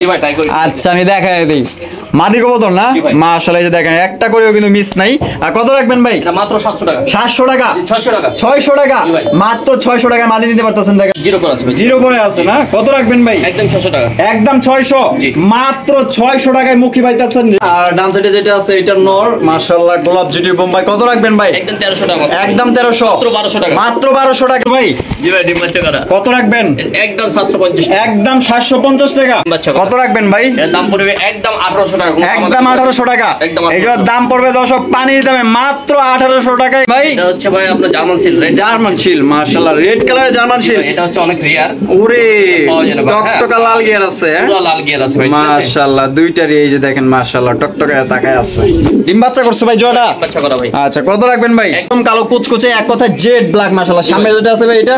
আচ্ছা আমি দেখাই দিই মাদি কবুতর না মাশাআল্লাহ এই যে দেখেন একটা করেও কিন্তু মিস নাই। আর কত রাখবেন ভাই? এটা মাত্র 700 টাকা। 700 টাকা 600 টাকা 600 টাকা মাত্র 600 টাকা মাদি দিতে পারতেছেন। দেখেন জিরো পরে আছে ভাই, জিরো পরে আছে না? কত রাখবেন ভাই? একদম 600 টাকা একদম 600 মাত্র 600 টাকায় মুখী পাইতেছেন। আর ডান সাইডে যেটা আছে এটা নর মাশাআল্লাহ গোলাপ জিটি বোম্বাই কত রাখবেন ভাই? একদম 1300 টাকা একদম 1300 মাত্র 1200 টাকা মাত্র 1200 টাকা ভাই। জি ভাই ডিম বাচ্চা করা কত রাখবেন? একদম 750 একদম 750 টাকা। কত রাখবেন ভাই? এর দাম পড়বে একদম 1800 টাকা একদম 1800 টাকা। এটার দাম পড়বে দর্শক পানির দামে মাত্র 1800 টাকায় ভাই। এটা হচ্ছে ভাই আপনার জার্মান সিল রেড, জার্মান শিল মাশাআল্লাহ রেড কালারের জার্মান শিল। এটা হচ্ছে অনেক রিয়ার। ওরে টকটকা লাল গিয়ার আছে পুরো লাল গিয়ার আছে ভাই মাশাআল্লাহ দুইটারই এই যে দেখেন মাশাআল্লাহ টকটকা তাকায় আছে। ডিম বাচ্চা করছে ভাই জোড়া? বাচ্চা করা ভাই। আচ্ছা কত রাখবেন ভাই? একদম কালো কুচকুচে এক কথা জেড ব্ল্যাক মাশাআল্লাহ। সামনে যেটা আছে ভাই এটা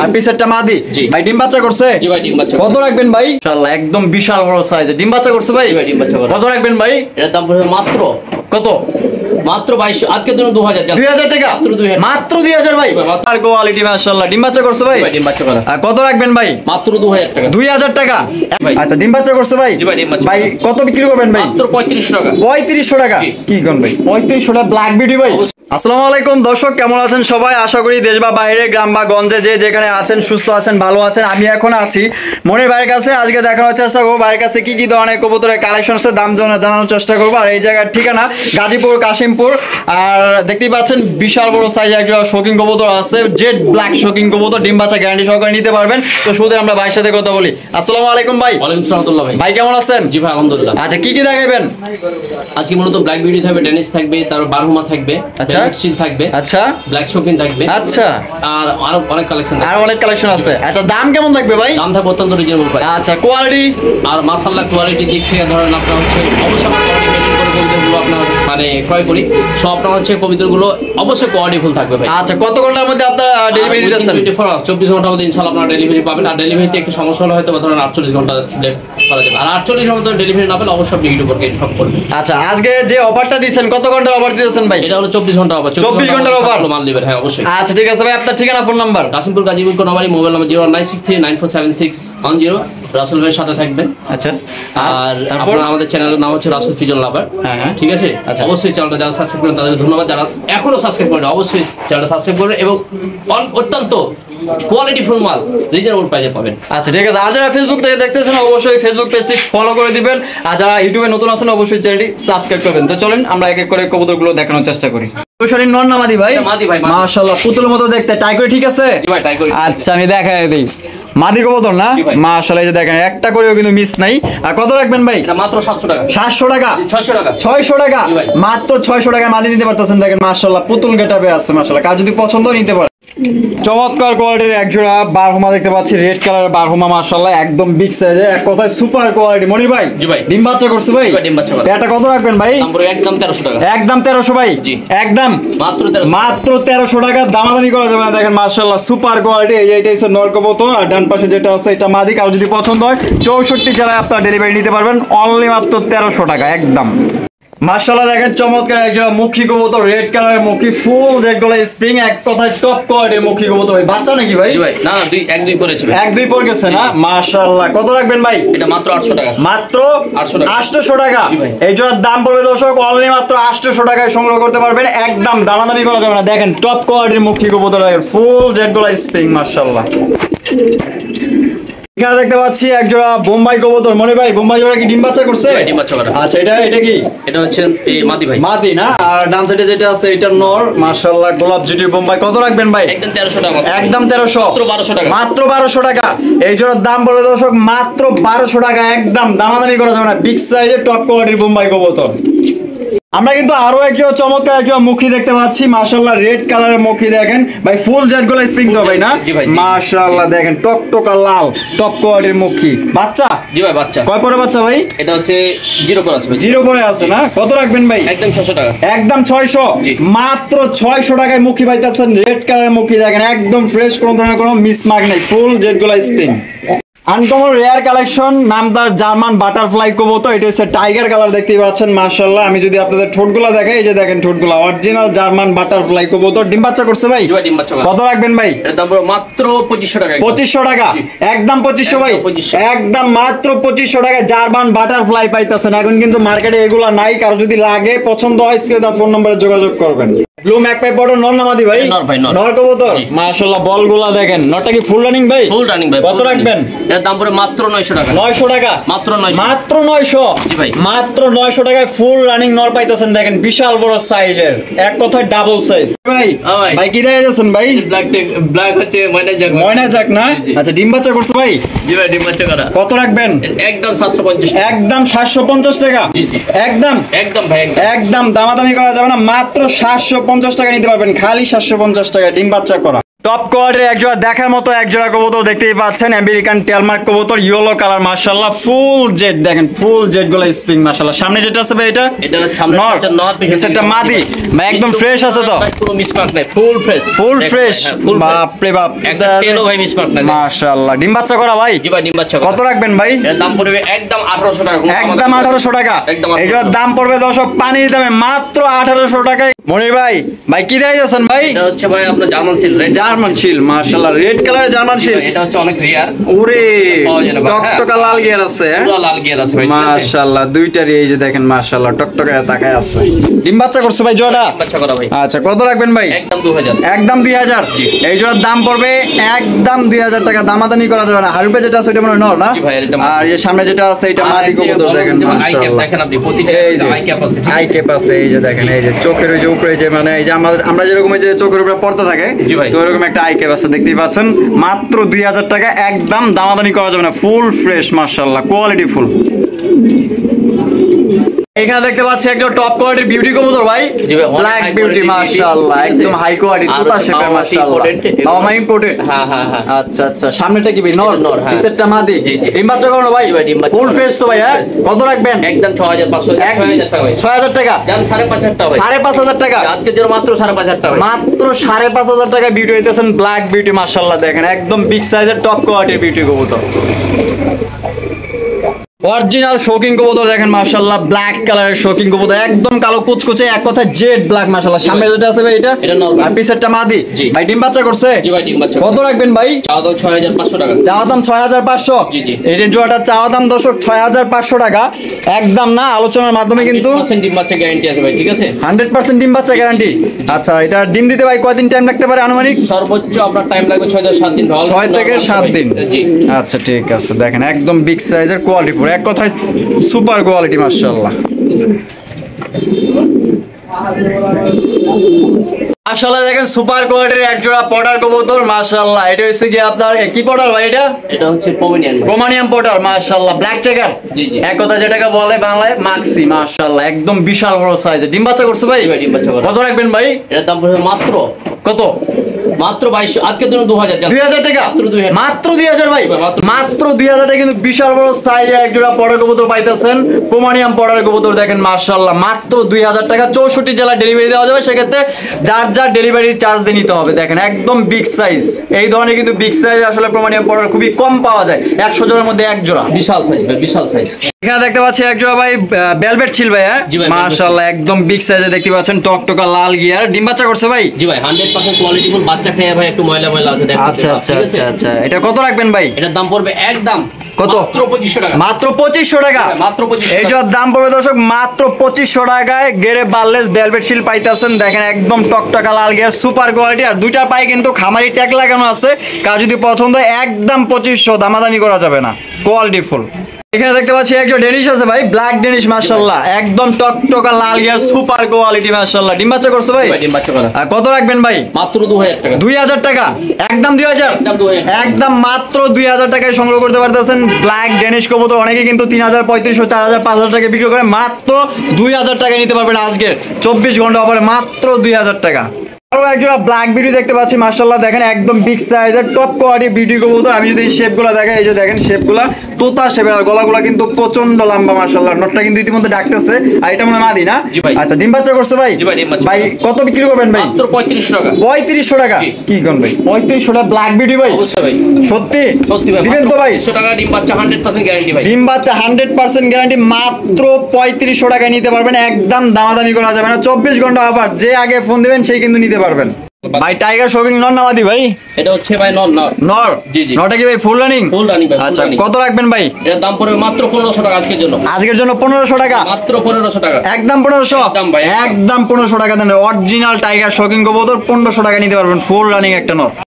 আর পিছেরটা মাদি ভাই। ডিম বাচ্চা করছে? জি ভাই ডিম বাচ্চা। কত রাখবেন ভাই? মাশাআল্লাহ একদম বিশাল বড় সাইজে ডিম বাচ্চা করছে ভাই। ভাই ডিম বাচ্চা করা। কত রাখবেন ভাই? এর দাম পড়বে মাত্র কত? মাত্র 2200 আজকে জন্য 2000 টাকা মাত্র 2000 ভাই। আর কোয়ালিটি মাশাআল্লাহ। ডিম বাচ্চা করছে ভাই? ভাই ডিম বাচ্চা করা। আর কত রাখবেন ভাই? মাত্র 2000 টাকা 2000 টাকা। আচ্ছা ডিম বাচ্চা করছে ভাই? জি ভাই ডিম বাচ্চা। ভাই কত বিক্রি করবেন ভাই? মাত্র 3500 টাকা 3500 টাকা কি কোন ভাই? 3500 টাকা ব্ল্যাক বিউটি ভাই। আসসালামু আলাইকুম দর্শক, কেমন আছেন সবাই? আশা করি দেশ বা বাইরে গ্রাম বা গঞ্জে যে যেখানে আছেন সুস্থ আছেন ভালো আছেন। আমি এখন আছি মনির ভাইয়ের কাছে। আজকে দেখানোর চেষ্টা করবো ভাইয়ের কাছে কি কি ধরনের কবুতরের কালেকশন আছে, দাম জানানোর চেষ্টা করবো। আর এই জায়গার ঠিকানা গাজীপুর কাশিমপুর। আর দেখতেই পাচ্ছেন বিশাল বড় সাইজ একটা শৌখিন কবুতর আছে, জেড ব্ল্যাক শৌখিন কবুতর। ডিম বাচ্চা গ্যারান্টি সহকারে নিতে পারবেন। তো শুধু আমরা ভাইয়ের সাথে কথা বলি। আসসালামু আলাইকুম ভাই। ওয়ালাইকুম আসসালাম ভাই। ভাই কেমন আছেন? জি ভাই আলহামদুলিল্লাহ। আচ্ছা কি কি দেখাবেন আজকে? মূলত ব্ল্যাক বিউটি থাকবে, ডেনিশ থাকবে, তারপর বারহুমা থাকবে, আচ্ছা সিল থাকবে, আচ্ছা ব্ল্যাক শৌখিন থাকবে, আচ্ছা আর আরো অনেক কালেকশন আর অনেক কালেকশন আছে। আচ্ছা দাম কেমন থাকবে ভাই? দাম থাকবে অত্যন্ত রিজনেবল প্রাইস। আচ্ছা কোয়ালিটি আর মাশাআল্লাহ কোয়ালিটি দিক থেকে ধরেন আপনার হচ্ছে অবশ্যই আমরা কোয়ালিটি মেইনটেইন করে কবিতাগুলো আপনার মানে ক্রয় করি। সো আপনার হচ্ছে কবিতাগুলো অবশ্যই কোয়ালিটি ফুল থাকবে ভাই। আচ্ছা কত ঘন্টার মধ্যে আপনারা ডেলিভারি দিতেছেন? 24 ঘন্টার মধ্যে ইনশাআল্লাহ আপনারা ডেলিভারি পাবেন। আর ডেলিভারিতে একটু সমস্যা হলে হয়তো ধরেন 48 ঘন্টা লেট করা যাবে। আর 48 ঘন্টা ডেলিভারি না পেলে অবশ্যই ভিডিও করে সব করবে। আচ্ছা আজকে যে অফারটা দিবেন কত ঘন্টার অফার দিতেছেন ভাই? এটা হলো 24 ঘন্টা অফার। 24 ঘন্টার অফার মাল দিবেন হ্যাঁ অবশ্যই। আচ্ছা ঠিক আছে ভাই, আপনার ঠিকানা phone number? Kashimpur Gazipur Konabari, mobile number 01963947610। Rasel ভাইয়ের সাথে থাকবেন। আচ্ছা আর আপনারা আমাদের চ্যানেলের নাম হচ্ছে রাসেল ফিজন লাভার। হ্যাঁ ঠিক আছে। অবশ্যই চ্যানেলটা যারা সাবস্ক্রাইব করেন তাদেরকে ধন্যবাদ। যারা এখনো সাবস্ক্রাইব করেন অবশ্যই চ্যানেলটা সাবস্ক্রাইব করবেন এবং অত্যন্ত কোয়ালিটি ফুল মাল রিজনেবল প্রাইসে পাবেন। আচ্ছা ঠিক আছে। আর যারা ফেসবুক থেকে দেখতেছেন অবশ্যই ফেসবুক পেজটি ফলো করে দিবেন। আর যারা ইউটিউবে নতুন আছেন অবশ্যই চ্যানেলটি সাবস্ক্রাইব করবেন। তো চলেন আমরা এক এক করে কবুতরগুলো দেখানোর চেষ্টা করি। শরীর নর না মাদি ভাই? মাদি ভাই। মাশাআল্লাহ পুতুলের মতো দেখতে। টাই করে ঠিক আছে? জি ভাই টাই করে। আচ্ছা আমি দেখাই দিই মাদি কবুতর না মাশাআল্লাহ এই যে দেখেন একটা করেও কিন্তু মিস নাই। আর কত রাখবেন ভাই? এটা মাত্র 700 টাকা 700 টাকা 600 টাকা 600 টাকা মাত্র 600 টাকায় মাদি দিতে পারতেছেন। দেখেন মাশাআল্লাহ পুতুল গেটআপে আছে মাশাআল্লাহ। কার যদি পছন্দ নিতে পারে। চমৎকার কোয়ালিটির এক জোড়া বারহুমা দেখতে পাচ্ছি, রেড কালারের বারহুমা মাশাআল্লাহ একদম বিগ সাইজে, এক কথায় সুপার কোয়ালিটি। মনির ভাই জি ভাই ডিম বাচ্চা করছে ভাই? ডিম বাচ্চা করে। এটা কত রাখবেন ভাই? দাম পড়বে একদম 1300 টাকা একদম 1300 ভাই। জি একদম মাত্র 1300 টাকা। দামাদামি করা যাবে না। দেখেন মাশাআল্লাহ সুপার কোয়ালিটি। এইটা হচ্ছে নর কবুতর আর ডান পাশে যেটা আছে এটা মাদি। কারো যদি পছন্দ হয় 64 জেলায় আপনারা ডেলিভারি নিতে পারবেন অনলি মাত্র 1300 টাকা একদম। মাশাআল্লাহ দেখেন চমৎকার একটা মুখী কবুতর, রেড কালারের মুখী, ফুল রেড গলা স্প্রিং, এক কথায় টপ কোয়ালিটির মুখী কবুতর। ভাই বাচ্চা নাকি ভাই? জি ভাই না এক দুই পরে ছিল। এক দুই পর গেছে না? মাশাআল্লাহ কত রাখবেন ভাই? এটা মাত্র 800 টাকা মাত্র 800 টাকা। এই জোড়ার দাম পড়বে দর্শক অনলি মাত্র 800 টাকায় সংগ্রহ করতে পারবেন। একদম দামাদামি করা যাবে না। দেখেন টপ কোয়ালিটির মুখী কবুতর, ফুল রেড গলা স্প্রিং মাশাআল্লাহ। এখানে দেখতে পাচ্ছি এক জোড়া বোম্বাই কবুতর। মনে ভাই বোম্বাই জোড়া কি ডিম বাচ্চা করছে? ডিম বাচ্চা করা। আচ্ছা এটা কি? এটা হচ্ছে মাদি ভাই। মাদি না? আর ডান সাইডে যেটা আছে এটা নর মাশাআল্লাহ গোলাপ জিটি বোম্বাই কত রাখবেন ভাই? একদম 1300 টাকা একদম 1300 মাত্র 1200 টাকা মাত্র 1200 টাকা। এই জোড়ার দাম পড়বে দর্শক মাত্র 1200 টাকা। একদম দামাদামি করা যাবে না। বিগ সাইজের টপ কোয়ালিটির বোম্বাই কবুতর। আমরা কিন্তু আরো একজন চমৎকার একজন মুখী দেখতে পাচ্ছি মাশাআল্লাহ, রেড কালারের মুখী দেখেন ভাই, ফুল জেড গোলা স্প্রিং তো ভাই না? মাশাআল্লাহ দেখেন টকটকা লাল টপ কোয়ালিটির মুখী। বাচ্চা? জি ভাই বাচ্চা। কয় পরে বাচ্চা ভাই? এটা হচ্ছে জিরো পরে আছে ভাই। জিরো পরে আছে না? কত রাখবেন ভাই? একদম 600 টাকা একদম 600 মাত্র 600 টাকায় মুখী পাইতেছেন। রেড কালারের মুখী দেখেন একদম ফ্রেশ, কোনো ধরনের কোনো মিসমার্ক নাই, ফুল জেড গোলা স্প্রিং। আনকমন রেয়ার কালেকশন, নামদার জার্মান বাটারফ্লাই কবুতর। এটা হচ্ছে টাইগার কালার, দেখতেই পাচ্ছেন মাশাআল্লাহ। আমি যদি আপনাদের ঠোঁটগুলো দেখাই, এই যে দেখেন ঠোঁটগুলো অরিজিনাল জার্মান বাটারফ্লাই কবুতর। ডিম বাচ্চা করছে ভাই? ডিম বাচ্চা করা। কত রাখবেন ভাই? এর দাম পড়বে মাত্র 2500 টাকা। 2500 টাকা, একদম 2500 ভাই, একদম 2500 একদম মাত্র 2500 টাকা জার্মান বাটারফ্লাই পাইতেছেন। এখন কিন্তু মার্কেটে এগুলা নাই, কারো যদি লাগে পছন্দ হয় স্ক্রিনে দেওয়া ফোন নম্বরে যোগাযোগ করবেন। ব্লু ম্যাকপাই পড়ো নর নামাদি ভাই? নর ভাই, নর। নর কবুতর মাশাআল্লাহ। বলগুলা দেখেন, নরটা কি ফুল রানিং ভাই? ফুল রানিং ভাই। কত রাখবেন? এর দাম পড়বে মাত্র 900 টাকা। 900 টাকা, মাত্র 900। মাত্র 900, জি ভাই। মাত্র 900 টাকায় ফুল রানিং নর পাইতেছেন। দেখেন বিশাল বড় সাইজের, এক কথায় ডাবল সাইজ ভাই। ভাই। ভাই কি দিয়ে যাচ্ছেন ভাই? ব্ল্যাক হচ্ছে ময়না জাগ। ময়না যাক না? জি। আচ্ছা, ডিম বাচ্চা করছে ভাই? জি ভাই, ডিম বাচ্চা করা। কত রাখবেন? একদম 750 টাকা। একদম 750 টাকা, জি, জি। একদম একদম ভাই, একদম। একদম দামাদামি করা যাবে না, মাত্র 750 টাকা নিতে পারবেন, খালি 750 টাকা ডিম বাচ্চা করা। টপ কোয়ালিটির একজোড়া দেখার মতো একজোড়া কবুতর দেখতেই পাচ্ছেন, আমেরিকান টেলমার্ক কবুতর, ইয়েলো কালার মাশাআল্লাহ। ফুল জেড দেখেন, ফুল জেড গুলো স্প্রিং মাশাআল্লাহ। সামনে যেটা আছে ভাই এটা এটা সামনে নর, একটা নর, পিছনেরটা মাদি ভাই, একদম ফ্রেশ আছে তো? ভাই কোনো মিসমার্ক নাই, ফুল ফ্রেশ। ফুল ফ্রেশ, ফুল বাপ রে বাপ, একটা তেলও ভাই মিসমার্ক নাই। মাশাআল্লাহ। ডিম বাচ্চা করা ভাই? জি ভাই, ডিম বাচ্চা করা। কত রাখবেন ভাই? এর দাম পড়বে একদম 1800 টাকা। একদম 1800 টাকা। একদম 1800 এইটার দাম পড়বে দর্শক পানির দামে মাত্র 1800 টাকায়। মনির ভাই, ভাই কি দিয়ে যাচ্ছেন ভাই? এটা হচ্ছে ভাই আপনার জার্মান সিল, রেড জার্মান শিল মাশাআল্লাহ, রেড কালারের জার্মান শিল। এটা হচ্ছে অনেক রিয়ার। ওরে পাওয়া যায় না ভাই, টকটকা লাল গিয়ার আছে, হ্যাঁ? পুরো লাল গিয়ার আছে ভাই, ঠিক আছে? মাশাআল্লাহ, দুইটারই এই যে দেখেন মাশাআল্লাহ টকটকা তাকায় আছে। ডিম বাচ্চা করছে ভাই জোড়া? ডিম বাচ্চা করা ভাই। আচ্ছা, কত রাখবেন ভাই? একদম 2000। একদম 2000। জি। এই জোড়ার দাম পড়বে একদম 2000 টাকা, দামাদামি করা যাবে না। হারুপে যেটা আছে ওটা মনে হয় নর না? জি ভাই, এটা মাদি। আর এই সামনে যেটা আছে এটা মাদি কবুতর দেখেন আই ক্যাপ মাশাআল্লাহ। দেখেন আপনি, প্রতিটা এই যে আই ক্যাপ আছে, ঠিক আই আছে? ক্যাপ আছে, এই যে দেখেন, এই যে চোখের ওই যে উপরে যে মানে এই যে আমরা যেরকম এই যে চোখের উপরে পর্দা থাকে, জি ভাই। তো এরকম একটা আই ক্যাপ আছে দেখতেই পাচ্ছেন। মাত্র 2000 টাকা, একদম দামাদামি করা যাবে না, ফুল ফ্রেশ মাশাআল্লাহ, কোয়ালিটি ফুল। এখানে দেখতে পাচ্ছি একদম টপ কোয়ালিটির বিউটি কবুতর ভাই, জি ভাই, অনেক ব্ল্যাক high বিউটি quality মাশাআল্লাহ, beauty, ঠিক আছে? একদম হাই কোয়ালিটি আর তুতা হচ্ছে শেপের বাবা মা মাশাআল্লাহ। imported, বাবা মা ইম্পোর্টেড? হ্যাঁ, হ্যাঁ, হ্যাঁ। আচ্ছা আচ্ছা, সামনেটা কি ভাই নর? নর, হ্যাঁ। পিছেরটা মাদি? জি, জি। ডিম বাচ্চা করানো ভাই? জি ভাই, ডিম বাচ্চা ফুল করানো। ফ্রেশ তো ভাই, হ্যাঁ? Fresh। কত রাখবেন? একদম 6500, 6000 টাকা ভাই। 6000 টাকা, জান 5500 টাকা ভাই। 5500 টাকা, আজকের জন্য মাত্র 5500 টাকা ভাই। মাত্র 5500 টাকা বিউটি হইতেছেন, ব্ল্যাক বিউটি মাশাআল্লাহ। দেখেন একদম বিগ সাইজের টপ কোয়ালিটির বিউটি কবুতর, অরিজিনাল শৌকিং কবুতর দেখেন মাশাআল্লাহ, ব্ল্যাক কালারের শৌকিং কবুতর, একদম কালো কুচকুচে, এক কথা জেড ব্ল্যাক মাশাআল্লাহ। সামনে যেটা আছে ভাই এটা? এটা নর ভাই। আর পিছেরটা মাদি? জি। ভাই ডিম বাচ্চা করছে? জি ভাই, ডিম বাচ্চা কত করা। রাখবেন ভাই? চাওয়া দাম 6500 টাকা। চাওয়া দাম 6500। জি, জি। এই যে জোড়াটা চাওয়া দাম দর্শক 6500 টাকা, একদম না, আলোচনার মাধ্যমে কিন্তু 100% ডিম বাচ্চা গ্যারান্টি আছে ভাই, ঠিক আছে? 100% ডিম বাচ্চা গ্যারান্টি। আচ্ছা, এটা ডিম দিতে ভাই কয়দিন টাইম লাগতে পারে আনুমানিক? সর্বোচ্চ আপনার টাইম লাগবে 6 থেকে 7 দিন। 6 থেকে 7 দিন। জি। আচ্ছা ঠিক আছে, দেখেন একদম বিগ সাইজের কোয়ালিটি পুরো, এক কথায় সুপার কোয়ালিটি মাশাআল্লাহ। মাশাআল্লাহ দেখেন সুপার কোয়ালিটির এক জোড়া পটার কবুতর মাশাআল্লাহ। এটা হচ্ছে কি আপনার কি পটার ভাই এটা? এটা হচ্ছে পোমেনিয়ান ভাই। পোমানিয়াম পটার মাশাআল্লাহ, ব্ল্যাক চেকার। জি, জি। এক কথা যেটাকে বলে বাংলায় মাক্সি মাশাআল্লাহ, একদম বিশাল বড় সাইজে। ডিম বাচ্চা করছে ভাই? জি ভাই, ডিম বাচ্চা করা। কত রাখবেন ভাই? এটার দাম পড়বে মাত্র কত? মাত্র 2200, আজকের জন্য 2000। 2000 টাকা, মাত্র 2000। মাত্র 2000 ভাই, মাত্র। মাত্র 2000 টাকা, কিন্তু বিশাল বড় সাইজে এক জোড়া পটার কবুতর পাইতেছেন, পোমানিয়াম পটার কবুতর দেখেন মাশাআল্লাহ, মাত্র 2000 টাকা। 64 জেলা ডেলিভারি দেওয়া যাবে, সেক্ষেত্রে যার যার ডেলিভারি চার্জ দিয়ে নিতে হবে। দেখেন একদম বিগ সাইজ, এই ধরনের কিন্তু বিগ সাইজ আসলে পোমানিয়াম পটার খুবই কম পাওয়া যায়, 100 জোড়ার মধ্যে এক জোড়া। বিশাল সাইজ ভাই, বিশাল সাইজ। এখানে দেখতে পাচ্ছি এক জোড়া ভাই ভেলভেট ছিল ভাই, হ্যাঁ জি ভাই, মাশাআল্লাহ, একদম বিগ সাইজে দেখতে পাচ্ছেন, টকটকা লাল গিয়ার। ডিম বাচ্চা করছে ভাই? জি ভাই, 100% কোয়ালিটি ফুল। বাচ্চা খেয়ে ভাই একটু ময়লা ময়লা আছে, দেখেন। আচ্ছা আচ্ছা আচ্ছা আচ্ছা, এটা কত রাখবেন ভাই? এটার দাম পড়বে একদম কত? মাত্র 2500 টাকা। মাত্র 2500 টাকা, মাত্র 2500 এই যার দাম পড়বে দর্শক মাত্র 2500 টাকায় গেরে বারলেস ভেলভেট শিল পাইতেছেন। দেখেন একদম টকটকা লাল গিয়ার, সুপার কোয়ালিটি, আর দুইটার পায়ে কিন্তু খামারি ট্যাগ লাগানো আছে, কার যদি পছন্দ হয় একদম 2500, দামাদামি করা যাবে না, কোয়ালিটি ফুল। এখানে দেখতে পাচ্ছি একজন ডেনিশ আছে ভাই, ব্ল্যাক ডেনিশ মাশাআল্লাহ, একদম টকটকা লাল গিয়ার, সুপার কোয়ালিটি মাশাআল্লাহ। ডিম বাচ্চা করছে ভাই? ভাই, ডিম বাচ্চা করা। আর কত রাখবেন ভাই? মাত্র 2000 টাকা। 2000 টাকা, একদম 2000, একদম 2000। একদম মাত্র 2000 টাকায় সংগ্রহ করতে পারতেছেন ব্ল্যাক ডেনিশ কবুতর। অনেকে কিন্তু 3000, 3500, 4000, 5000 টাকা বিক্রি করে, মাত্র 2000 টাকায় নিতে পারবেন আজকের 24 ঘন্টা অফারে, মাত্র 2000 টাকা। আরো একজোড়া ব্ল্যাক বিউটি দেখতে পাচ্ছি মাশাআল্লাহ, দেখেন একদম বিগ সাইজের টপ কোয়ালিটি বিউটি কবুতর। আমি যদি শেপগুলো দেখাই, এই যে দেখেন শেপগুলা তোতা শেপের, আর গলাগুলা কিন্তু প্রচন্ড লম্বা মাশাআল্লাহ। নটটা কিন্তু ইতিমধ্যে ডাকতেছে, আর এটা মনে হয় মাদি না? জি ভাই। আচ্ছা, ডিম বাচ্চা করছে ভাই? জি ভাই, ডিম বাচ্চা। ভাই কত বিক্রি করবেন ভাই? মাত্র 3500 টাকা। 3500 টাকা? জি। কি কোন ভাই, 3500 টাকা ব্ল্যাক বিউটি ভাই? অবশ্যই ভাই, সত্যি সত্যি ভাই, দিবেন তো ভাই? 3500 টাকা ডিম বাচ্চা 100% গ্যারান্টি ভাই। ডিম বাচ্চা 100% গ্যারান্টি, মাত্র 3500 টাকায় নিতে পারবেন, একদম দামাদামি করা যাবে না। 24 ঘন্টা অফার, যে আগে ফোন দিবেন সেই কিন্তু নিতে পারবেন। ভাই টাইগার শৌখিন নর না মাদি ভাই? এটা হচ্ছে ভাই নর। নর? জি জি। নরটা কি ভাই ফুল রানিং? ফুল রানিং ভাই, full আচ্ছা, running। কত রাখবেন ভাই? এর দাম পড়বে মাত্র 1500 টাকা আজকের জন্য। আজকের জন্য 1500 টাকা? মাত্র 1500 টাকা। একদম 1500? একদম ভাই, একদম। একদম 1500 টাকা দেন। অরিজিনাল টাইগার শৌখিন কবুতর 1500 টাকা নিতে পারবেন, ফুল রানিং একটা নর।